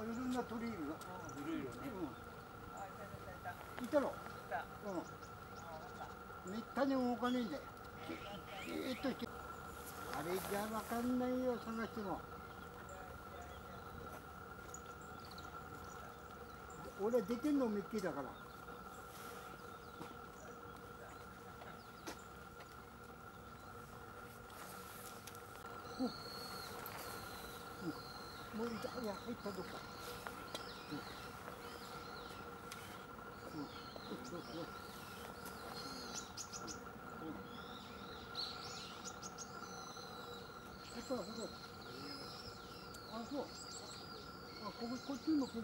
いろんな鳥いるよ。いるよね。いたろ。めったに動かねえんだよ。じーっとして。あれじゃわかんないよ、探しても。俺出てんのミッキーだから。もういた、いや、入ったどっか。ここだ、ここ。あ、そう。あ、こっちにも来る。